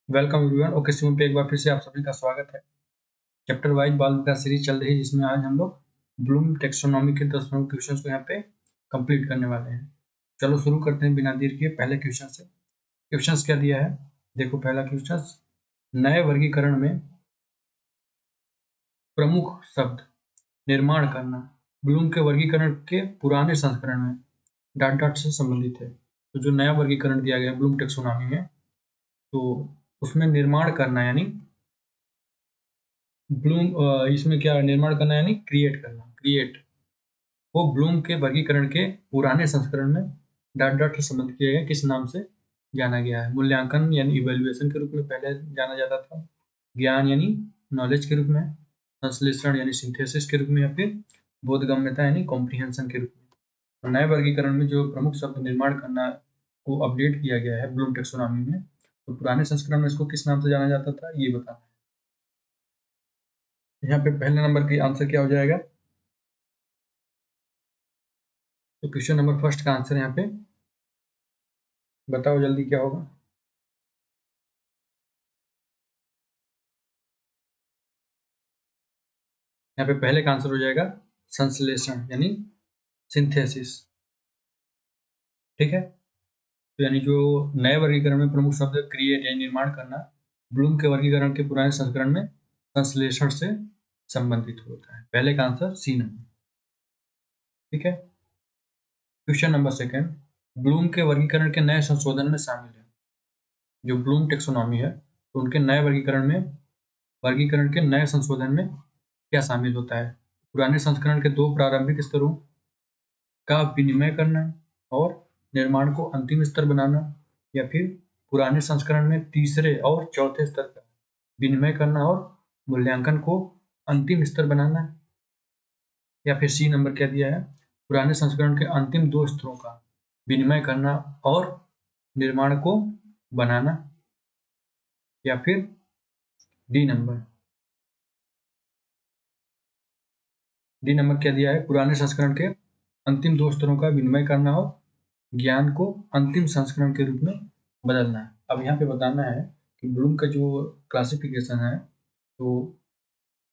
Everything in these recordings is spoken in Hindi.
Welcome everyone. ओके स्टूडेंट पे एक बार फिर से आप सभी का स्वागत है। चैप्टर वाइज बाल विकास सीरीज चल रही है, जिसमें आज हम लोग ब्लूम टेक्सोनॉमी के 10 प्रमुख क्वेश्चंस को यहाँ पे कंप्लीट करने वाले हैं। चलो शुरू करते हैं बिना देर किए पहले क्वेश्चन से। क्वेश्चंस क्या दिया है, देखो पहला क्वेश्चन, नए वर्गीकरण में प्रमुख शब्द निर्माण करना ब्लूम के वर्गीकरण के पुराने संस्करण में डॉट डॉट से संबंधित है। तो जो नया वर्गीकरण दिया गया ब्लूम टेक्सोनॉमी में, तो उसमें निर्माण करना यानी ब्लूम इसमें क्या निर्माण करना यानी क्रिएट करना, क्रिएट वो ब्लूम के वर्गीकरण के पुराने संस्करण में डॉट डॉट से संबंध किया गया, किस नाम से जाना गया है। मूल्यांकन यानी इवेल्युएशन के रूप में पहले जाना जाता था, ज्ञान यानी नॉलेज के रूप में, संश्लेषण यानी सिंथेसिस के रूप में, या फिर बोधगम्यता यानी कॉम्प्रिहेंशन के रूप में। तो नए वर्गीकरण में जो प्रमुख शब्द निर्माण करना को अपडेट किया गया है ब्लूम टेक्सोनॉमी में, तो पुराने संस्करण में इसको किस नाम से जाना जाता था ये बताना है। यहाँ पे पहले नंबर की आंसर क्या हो जाएगा, तो क्वेश्चन नंबर फर्स्ट का आंसर यहाँ पे बताओ जल्दी क्या होगा। यहाँ पे पहले का आंसर हो जाएगा संश्लेषण यानी सिंथेसिस। ठीक है, तो यानी जो नए वर्गीकरण में प्रमुख शब्द क्रिएट यानी निर्माण करना ब्लूम के वर्गीकरण के पुराने संस्करण में संश्लेषण से संबंधित होता है। पहले का आंसर सी नंबर। ठीक है, क्वेश्चन नंबर सेकंड, ब्लूम के वर्गीकरण के नए संशोधन में शामिल है। जो ब्लूम टेक्सोनॉमी है, तो उनके नए वर्गीकरण के नए संशोधन में क्या शामिल होता है। पुराने संस्करण के 2 प्रारंभिक स्तरों का विनिमय करना और निर्माण को अंतिम स्तर बनाना, या फिर पुराने संस्करण में तीसरे और चौथे स्तर का विनिमय करना और मूल्यांकन को अंतिम स्तर बनाना, या फिर सी नंबर क्या दिया है, पुराने संस्करण के अंतिम 2 स्तरों का विनिमय करना और निर्माण को बनाना, या फिर डी नंबर क्या दिया है, पुराने संस्करण के अंतिम 2 स्तरों का विनिमय करना और ज्ञान को अंतिम संस्करण के रूप में बदलना है। अब यहाँ पे बताना है कि ब्लूम का जो क्लासिफिकेशन है, तो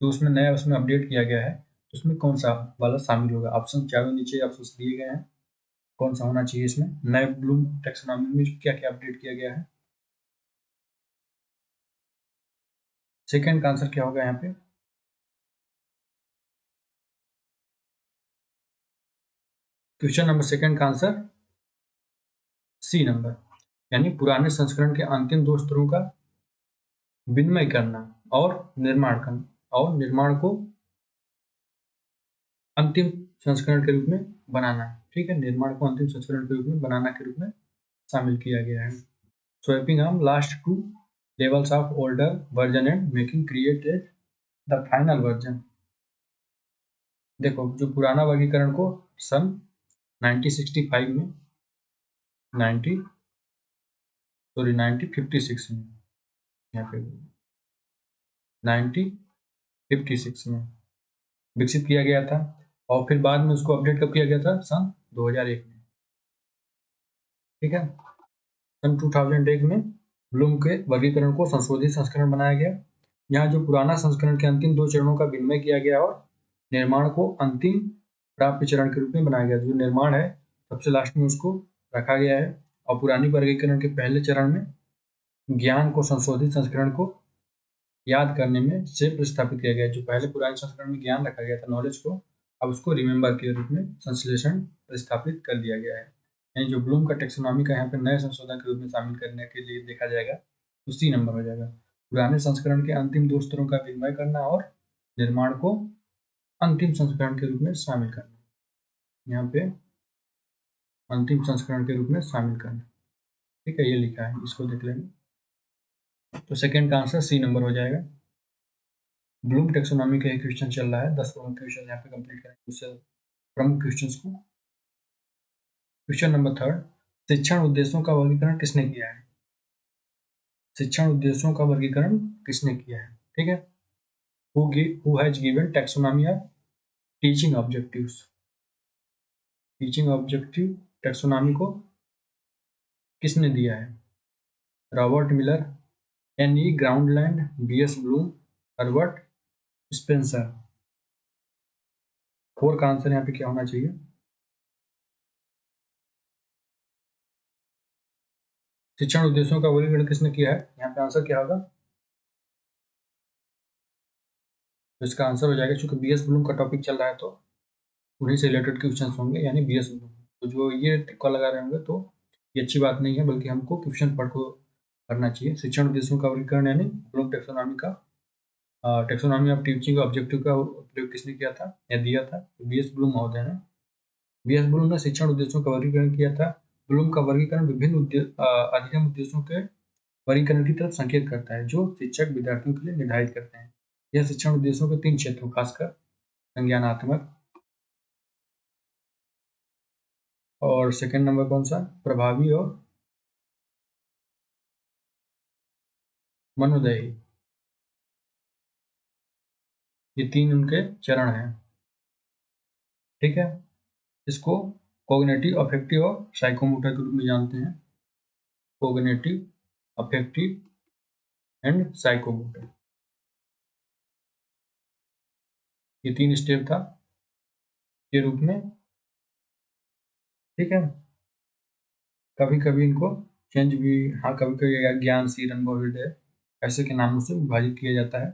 जो उसमें नया उसमें अपडेट किया गया है, तो उसमें कौन सा वाला शामिल होगा। ऑप्शन चारों नीचे ऑप्शन दिए गए हैं, कौन सा होना चाहिए इसमें। नए ब्लूम टेक्सोनॉमी में क्या क्या अपडेट किया गया है। सेकेंड का आंसर क्या होगा यहाँ पे, क्वेश्चन नंबर सेकेंड का आंसर सी नंबर, यानी पुराने संस्करण के अंतिम 2 स्तरों का विनिमय करना और निर्माण को अंतिम संस्करण के रूप में बनाना। ठीक है, निर्माण को अंतिम संस्करण के रूप में बनाना के रूप में शामिल किया गया है। स्वैपिंग हम last 2 levels of older version and making created the final version। देखो जो पुराना वर्गीकरण को सन 1965 में 1956 में, यहाँ पे 1956 में विकसित किया गया था, और फिर बाद में उसको अपडेट कब किया गया था, सन 2001 में। ठीक है, सन 2001 में ब्लूम के वर्गीकरण को संशोधित संस्करण बनाया गया। यहाँ जो पुराना संस्करण के अंतिम 2 चरणों का विनिमय किया गया और निर्माण को अंतिम प्राप्त चरण के रूप में बनाया गया। जो निर्माण है सबसे लास्ट में उसको रखा गया है, और पुरानी वर्गीकरण के पहले चरण में ज्ञान को संशोधित संस्करण को याद करने में से प्रतिस्थापित किया गया। जो पहले पुराने संस्करण में ज्ञान रखा गया था, नॉलेज को, अब उसको रिमेंबर के रूप में संश्लेषण प्रतिस्थापित कर दिया गया है। यानी जो ब्लूम का टेक्सोनॉमी का यहाँ पे नए संशोधन के रूप में शामिल करने के लिए देखा जाएगा, तो सी नंबर हो जाएगा। पुराने संस्करण के अंतिम 2 स्तरों का विनिमय करना और निर्माण को अंतिम संस्करण के रूप में शामिल करना, यहाँ पे अंतिम संस्करण के रूप में शामिल करना। ठीक है, ये लिखा है, इसको देख लेंगे। तो सेकेंड का आंसर सी नंबर हो जाएगा। ब्लूम टेक्सोनॉमी का एक क्वेश्चन चल रहा है, 10 प्रमुख क्वेश्चन यहाँ पे कंप्लीट करेंगे उससे प्रमुख क्वेश्चंस को। क्वेश्चन नंबर थर्ड, शिक्षण उद्देश्यों का वर्गीकरण किसने किया है। शिक्षण उद्देश्यों का वर्गीकरण किसने किया है। ठीक है, who has given taxonomy of teaching objectives। Teaching objective taxonomy को किसने दिया है, Robert Miller N.E. ग्राउंडलैंड, B.S. Bloom, Herbert Spencer. 4 का आंसर यहाँ पे क्या होना चाहिए? शिक्षण उद्देश्यों का वर्गीकरण किसने किया है? यहाँ पे आंसर क्या होगा? तो इसका आंसर हो जाएगा, चूंकि B.S. ब्लूम का टॉपिक चल रहा है तो उन्हीं से रिलेटेड क्वेश्चन होंगे, यानी B.S. ब्लूम। तो जो ये टिक्का लगा रहे होंगे तो ये अच्छी बात नहीं है, बल्कि हमको क्वेश्चन पढ़ को करना चाहिए। शिक्षण उद्देश्यों का वर्गीकरण यानी ब्लूम टेक्सोनॉमी का, टेक्सोनॉमी ऑफ टीचिंग ऑब्जेक्टिव का प्रयोग किसने किया था या दिया था? B.S. ब्लूम महोदय ने। B.S. ब्लूम ने शिक्षण उद्देश्यों का वर्गीकरण किया था। ब्लूम का वर्गीकरण विभिन्न अधिगम उद्देश्यों के वर्गीकरण की तरफ संकेत करता है, जो शिक्षक विद्यार्थियों के लिए निर्धारित करते हैं। यह शिक्षण उद्देश्यों के 3 क्षेत्रों, खासकर संज्ञानात्मक, और सेकंड नंबर कौन सा? प्रभावी और मनोदयी। ये 3 उनके चरण हैं। ठीक है, इसको कॉग्निटिव, अफेक्टिव और साइकोमोटर के रूप में जानते हैं। कॉग्निटिव, अफेक्टिव एंड साइकोमोटर, ये 3 स्टेप था के रूप में। ठीक है, कभी कभी इनको चेंज भी, हाँ कभी कभी ज्ञानशील, अनुभव, हृदय, ऐसे के नामों से विभाजित किया जाता है।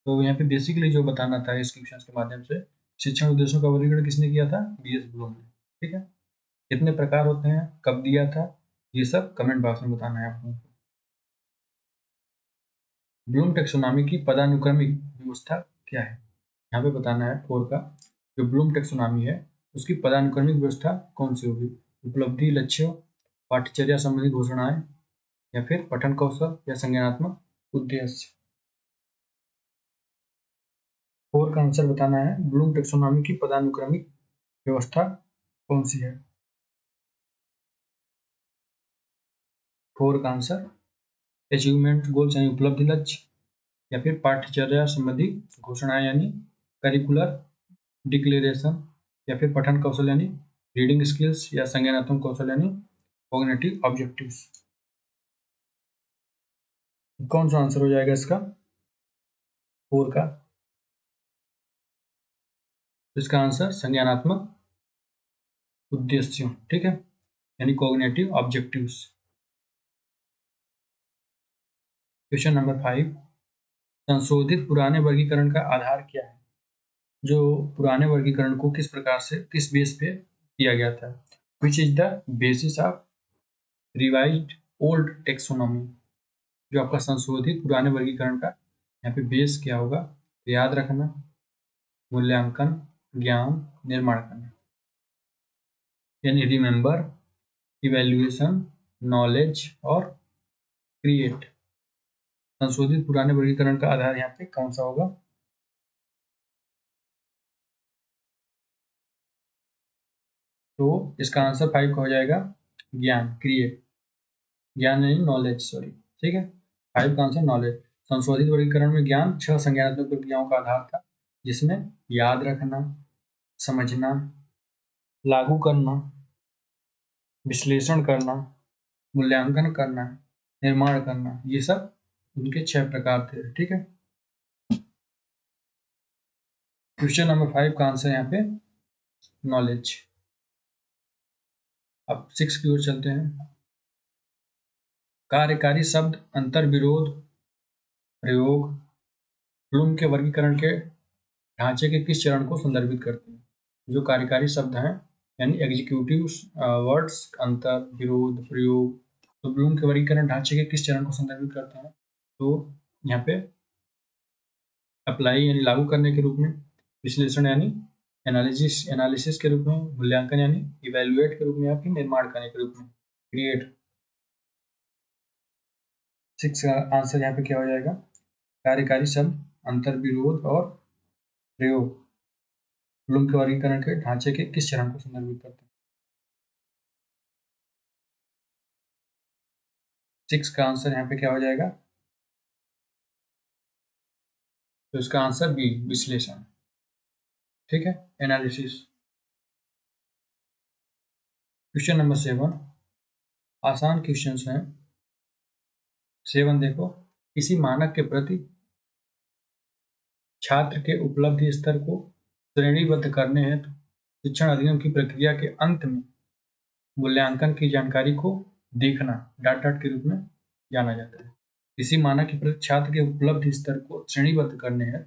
तो यहाँ पे बेसिकली जो बताना था इस क्वेश्चन के माध्यम से, शिक्षण उद्देश्यों का वर्गीकरण किसने किया था? B.S. ब्लूम ने। ठीक है, कितने प्रकार होते हैं, कब दिया था, ये सब कमेंट बॉक्स में बताना है आप लोगों को। ब्लूम टेक्सोनॉमी की पदानुक्रमिक व्यवस्था क्या है? यहाँ पे बताना है 4 का। जो ब्लूम टेक्सोनॉमी है उसकी पदानुक्रमिक व्यवस्था कौन सी होगी? उपलब्धि, लक्ष्यों, पाठ्यचर्या संबंधी घोषणाएं, या फिर पठन कौशल या संज्ञानात्मक उद्देश्य। 4 का आंसर बताना है, ब्लूम टेक्सोनॉमी की पदानुक्रमिक व्यवस्था कौन सी है? 4 का आंसर अचीवमेंट गोल्स यानी उपलब्धि लक्ष्य, या फिर पाठ्यचर्या संबंधी घोषणाएं यानी करिकुलर डिक्लेरेशन, या फिर पठन कौशल यानी रीडिंग स्किल्स, या संज्ञानात्मक कौशल यानी कॉग्निटिव ऑब्जेक्टिव्स। कौन सा आंसर हो जाएगा इसका 4 का? इसका आंसर संज्ञानात्मक उद्देश्यों। ठीक है, यानी कॉग्निटिव ऑब्जेक्टिव्स। क्वेश्चन नंबर 5, संशोधित पुराने वर्गीकरण का आधार क्या है? जो पुराने वर्गीकरण को किस प्रकार से, किस बेस पे किया गया था? Which is the basis of revised old taxonomy. जो आपका संशोधित पुराने वर्गीकरण का यहाँ पे बेस क्या होगा? तो याद रखना, मूल्यांकन, ज्ञान, निर्माण करना, यानी रिमेंबर, इवेल्युएशन, नॉलेज और क्रिएट। संशोधित पुराने वर्गीकरण का आधार यहाँ पे कौन सा होगा? तो इसका आंसर 5 का हो जाएगा ज्ञान, क्रिएट। ज्ञान नहीं, नॉलेज, सॉरी। ठीक है, 5 का आंसर नॉलेज। संशोधित वर्गीकरण में ज्ञान 6 संज्ञानात्मक प्रक्रियाओं का आधार था, जिसमें याद रखना, समझना, लागू करना, विश्लेषण करना, मूल्यांकन करना, निर्माण करना, ये सब उनके 6 प्रकार थे। ठीक है, क्वेश्चन नंबर 5 का आंसर यहाँ पे नॉलेज। अब 6 की ओर चलते हैं। कार्यकारी शब्द अंतर्विरोध, प्रयोग, ब्लूम के वर्गीकरण के ढांचे के किस चरण को संदर्भित करते हैं? जो कार्यकारी शब्द हैं यानी एग्जीक्यूटिव वर्ड्स, अंतर, विरोध, प्रयोग, तो ब्लूम के वर्गीकरण ढांचे के किस चरण को संदर्भित करते हैं? तो यहाँ पे अप्लाई यानी लागू करने के रूप में, विश्लेषण यानी एनालिसिस के रूप में, मूल्यांकन यानी इवेल्युएट के रूप में, या फिर निर्माण करने के रूप में, क्रिएट। 6 का आंसर यहाँ पे क्या हो जाएगा? कार्यकारी शब्द अंतर्विरोध और प्रयोग ब्लूम के वर्गीकरण के ढांचे के किस चरण को संदर्भित करते हैं? 6 का आंसर यहाँ पे क्या हो जाएगा? तो इसका आंसर बी, विश्लेषण। ठीक है, एनालिसिस। क्वेश्चन नंबर 7, आसान क्वेश्चन हैं। 7 देखो, किसी मानक के प्रति छात्र के उपलब्धि स्तर को श्रेणीबद्ध करने हेतु शिक्षण अधिगम की प्रक्रिया के अंत में मूल्यांकन की जानकारी को देखना डाटा के रूप में जाना जाता है। किसी मानक के प्रति छात्र के उपलब्धि स्तर को श्रेणीबद्ध करने हेतु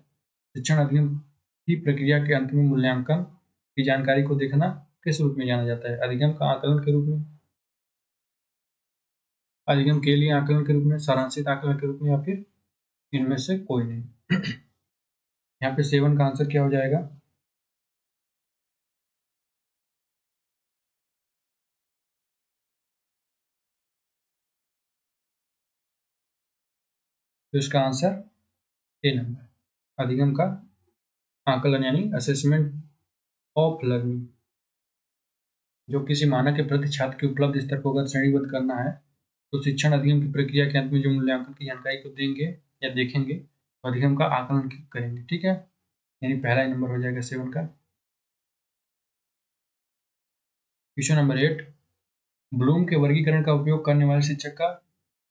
शिक्षण अधिगम की प्रक्रिया के अंत में मूल्यांकन की जानकारी को देखना किस रूप में जाना जाता है? अधिगम का आकलन के रूप में, अधिगम के लिए आकलन के रूप में, सारांशित आकलन के रूप में, या फिर इनमें से कोई नहीं। यहाँ पे 7 का आंसर क्या हो जाएगा? तो इसका आंसर ए नंबर, अधिगम का आकलन यानी असेसमेंट ऑफ लर्निंग, जो किसी मानक के प्रति छात्र के उपलब्ध स्तर को अगर श्रेणीबद्ध करना है तो शिक्षण अधिगम की प्रक्रिया के अंत में जो मूल्यांकन की जानकारी को देंगे या देखेंगे तो अधिगम का आकलन करेंगे। ठीक है, यानी पहला नंबर हो जाएगा 7 का। क्वेश्चन नंबर 8, ब्लूम के वर्गीकरण का उपयोग करने वाले शिक्षक का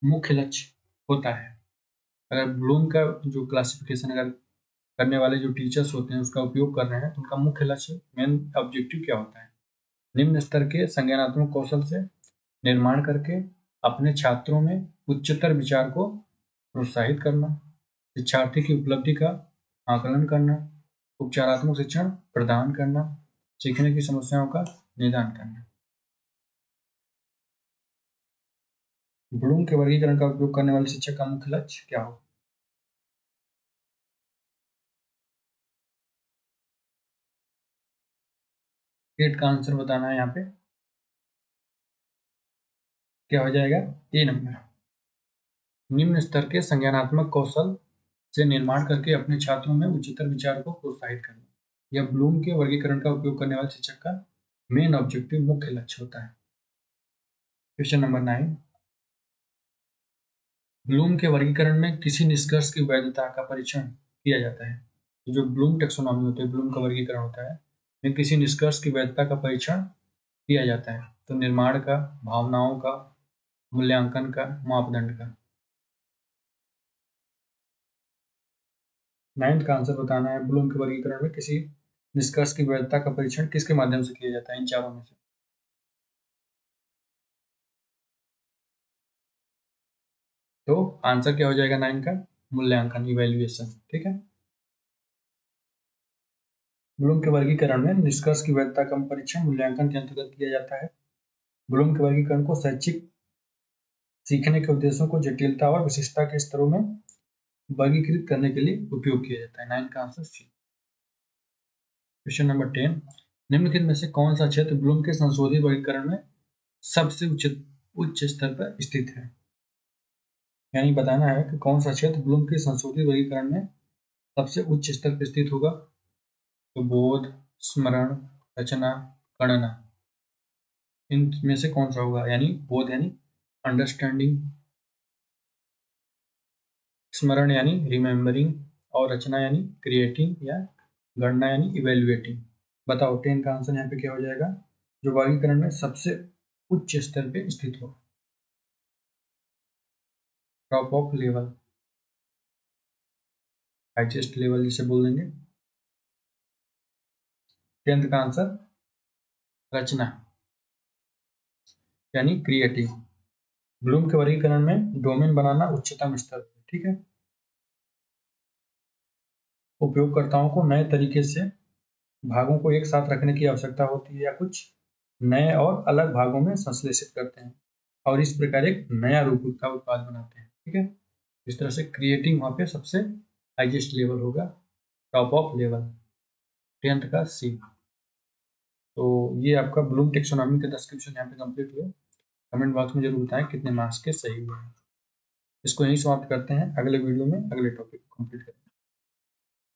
मुख्य लक्ष्य होता है। अगर ब्लूम का जो क्लासिफिकेशन अगर करने वाले जो टीचर्स होते हैं उसका उपयोग कर रहे हैं तो उनका मुख्य लक्ष्य, मेन ऑब्जेक्टिव क्या होता है? निम्न स्तर के संज्ञानात्मक कौशल से निर्माण करके अपने छात्रों में उच्चतर विचार को प्रोत्साहित करना, शिक्षार्थी की उपलब्धि का आकलन करना, उपचारात्मक शिक्षण प्रदान करना, सीखने की समस्याओं का निदान करना। ब्लूम के वर्गीकरण का उपयोग करने वाले शिक्षक का मुख्य लक्ष्य क्या हो? एट का आंसर बताना है। यहाँ पे क्या हो जाएगा? ए नंबर, निम्न स्तर के संज्ञानात्मक कौशल से निर्माण करके अपने छात्रों में उच्चतर विचार को प्रोत्साहित करना। यह ब्लूम के वर्गीकरण का उपयोग करने वाले शिक्षक का मेन ऑब्जेक्टिव, मुख्य लक्ष्य होता है। क्वेश्चन नंबर 9, ब्लूम के वर्गीकरण में किसी निष्कर्ष की वैधता का परीक्षण किया जाता है। तो जो ब्लूम टेक्सोनॉमी होती है, ब्लूम का वर्गीकरण होता है, में किसी निष्कर्ष की वैधता का परीक्षण किया जाता है। तो निर्माण का, भावनाओं का, मूल्यांकन का, मापदंड का। 9th का आंसर बताना है। ब्लूम के वर्गीकरण में किसी निष्कर्ष की वैधता का परीक्षण किसके माध्यम से किया जाता है? इन चारों में से। तो आंसर क्या हो जाएगा 9 का? मूल्यांकन, इवैल्यूएशन। ठीक है, ब्लूम के वर्गीकरण में निष्कर्ष की वैधता का परीक्षण मूल्यांकन के अंतर्गत किया जाता है। ब्लूम के वर्गीकरण को शैक्षिक सीखने के उद्देश्यों को जटिलता और विशिष्टता के स्तरों में वर्गीकृत करने के लिए उपयोग किया जाता है। 9 का आंसर सी। क्वेश्चन नंबर 10, निम्नलिखित में से कौन सा क्षेत्र ब्लूम के संशोधित वर्गीकरण में सबसे उच्च स्तर पर स्थित है? यानी बताना है कि कौन सा क्षेत्र ब्लूम के संशोधित वर्गीकरण में सबसे उच्च स्तर पर स्थित होगा। तो बोध, स्मरण, रचना, गणना, इनमें से कौन सा होगा? यानी बोध यानी अंडरस्टैंडिंग, स्मरण यानी रिमेम्बरिंग, और रचना यानी क्रिएटिंग, या गणना यानी इवेल्युएटिंग। बताओ 10 का आंसर यहाँ पे क्या हो जाएगा? जो वर्गीकरण में सबसे उच्च स्तर पे स्थित हो, top of level, highest level जिसे बोल देंगे। 10th का आंसर रचना यानी क्रिएटिव। ब्लूम के वर्गीकरण में डोमेन बनाना उच्चतम स्तर। ठीक है, उपयोगकर्ताओं को नए तरीके से भागों को एक साथ रखने की आवश्यकता होती है या कुछ नए और अलग भागों में संश्लेषित करते हैं और इस प्रकार एक नया रूप का उत्पाद बनाते हैं। ठीक है, इस तरह से क्रिएटिंग वहाँ पे सबसे हाईएस्ट लेवल होगा, टॉप ऑफ लेवल। 10th का सी। तो ये आपका ब्लूम टेक्सोनॉमी के 10 क्वेश्चन यहाँ पे कंप्लीट हुए। कमेंट बॉक्स में जरूर बताएं कितने मार्क्स के सही हुए हैं। इसको यहीं समाप्त करते हैं, अगले वीडियो में अगले टॉपिक को कंप्लीट करेंगे।